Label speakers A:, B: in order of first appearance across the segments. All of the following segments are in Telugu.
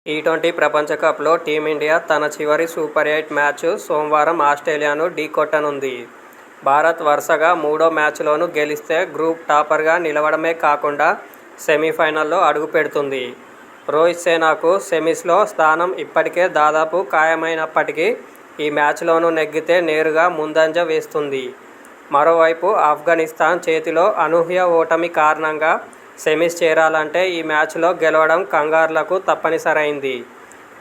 A: టీ20 ప్రపంచ కప్లో టీమిండియా తన చివరి సూపర్ 8 మ్యాచ్ సోమవారం ఆస్ట్రేలియాను ఢీకొట్టనుంది. భారత్ వరుసగా మూడో మ్యాచ్లోనూ గెలిస్తే గ్రూప్ టాపర్గా నిలవడమే కాకుండా సెమీఫైనల్లో అడుగుపెడుతుంది. రోహిత్ సేనాకు సెమీస్లో స్థానం ఇప్పటికే దాదాపు ఖాయమైనప్పటికీ ఈ మ్యాచ్లోనూ నెగ్గితే నేరుగా ముందంజ వేస్తుంది. మరోవైపు ఆఫ్ఘనిస్తాన్ చేతిలో అనూహ్య ఓటమి కారణంగా సెమీస్ చేరాలంటే ఈ మ్యాచ్లో గెలవడం కంగారులకు తప్పనిసరైంది.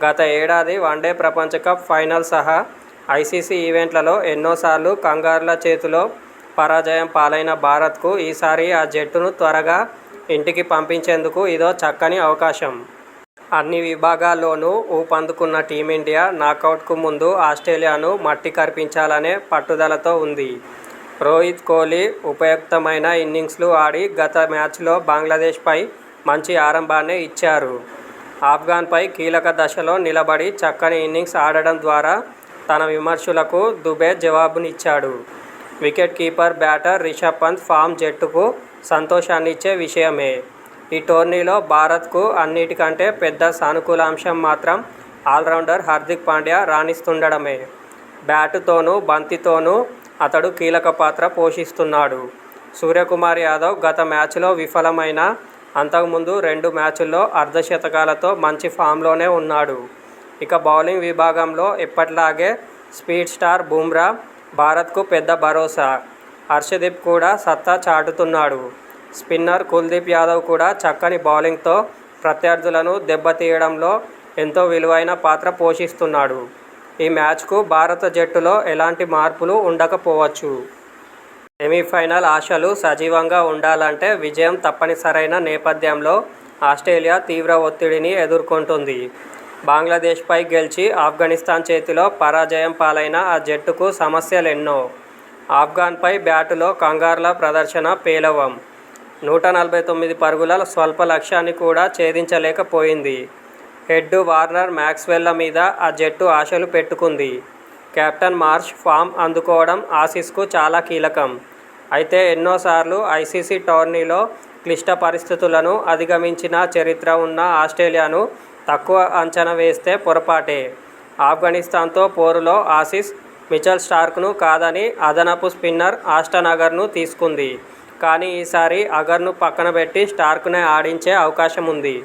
A: గత ఏడాది వన్డే ప్రపంచ కప్ ఫైనల్ సహా ఐసీసీ ఈవెంట్లలో ఎన్నోసార్లు కంగారుల చేతిలో పరాజయం పాలైన భారత్కు ఈసారి ఆ జట్టును త్వరగా ఇంటికి పంపించేందుకు ఇదో చక్కని అవకాశం. అన్ని విభాగాల్లోనూ ఊపందుకున్న టీమిండియా నాకౌట్కు ముందు ఆస్ట్రేలియాను మట్టి కరిపించాలనే పట్టుదలతో ఉంది. రోహిత్ కోహ్లీ ఉపయుక్తమైన ఇన్నింగ్స్లు ఆడి గత మ్యాచ్లో బంగ్లాదేశ్పై మంచి ఆరంభాన్నే ఇచ్చారు. ఆఫ్ఘన్పై కీలక దశలో నిలబడి చక్కని ఇన్నింగ్స్ ఆడడం ద్వారా తన విమర్శలకు దుబే జవాబునిచ్చాడు. Wicket keeper batter Rishabh Pant form జట్టుకు సంతోషాన్నిచ్చే విషయమే. ఈ టోర్నీలో భారత్కు అన్నిటికంటే పెద్ద సానుకూలాంశం మాత్రం ఆల్రౌండర్ హార్దిక్ పాండ్యా రాణిస్తుండడమే. బ్యాటుతోనూ బంతితోనూ అతడు కీలక పాత్ర పోషిస్తున్నాడు. సూర్యకుమార్ యాదవ్ గత మ్యాచ్లో విఫలమైనా అంతకుముందు 2 మ్యాచుల్లో అర్ధశతకాలతో మంచి ఫామ్లోనే ఉన్నాడు. ఇక బౌలింగ్ విభాగంలో ఎప్పటిలాగే స్పీడ్ స్టార్ బుమ్రా భారత్కు పెద్ద భరోసా. హర్షదీప్ కూడా సత్తా చాటుతున్నాడు. స్పిన్నర్ కుల్దీప్ యాదవ్ కూడా చక్కని బౌలింగ్తో ప్రత్యర్థులను దెబ్బతీయడంలో ఎంతో విలువైన పాత్ర పోషిస్తున్నాడు. ఈ మ్యాచ్కు భారత జట్టులో ఎలాంటి మార్పులు ఉండకపోవచ్చు. సెమీఫైనల్ ఆశలు సజీవంగా ఉండాలంటే విజయం తప్పనిసరైన నేపథ్యంలో ఆస్ట్రేలియా తీవ్ర ఒత్తిడిని ఎదుర్కొంటుంది. బంగ్లాదేశ్పై గెలిచి ఆఫ్ఘనిస్తాన్ చేతిలో పరాజయం పాలైన ఆ జట్టుకు సమస్యలెన్నో. ఆఫ్ఘన్పై బ్యాటులో కంగారుల ప్రదర్శన పేలవం. 149 పరుగుల స్వల్ప లక్ష్యాన్ని కూడా ఛేదించలేకపోయింది. హెడ్ వార్నర్ మ్యాక్స్వెల్ల మీద ఆ జట్టు ఆశలు పెట్టుకుంది. కెప్టెన్ మార్ష్ ఫామ్ అందుకోవడం ఆసీస్కు చాలా కీలకం. అయితే ఎన్నోసార్లు ఐసీసీ టోర్నీలో క్లిష్ట పరిస్థితులను అధిగమించిన చరిత్ర ఉన్న ఆస్ట్రేలియాను తక్కువ అంచనా వేస్తే పొరపాటే. ఆఫ్ఘనిస్తాన్తో పోరులో ఆసీస్ మిచెల్ స్టార్క్ను కాదని అదనపు స్పిన్నర్ ఆస్టన్ అగర్ను తీసుకుంది. కానీ ఈసారి అగర్ను పక్కనబెట్టి స్టార్క్నే ఆడించే అవకాశం ఉంది.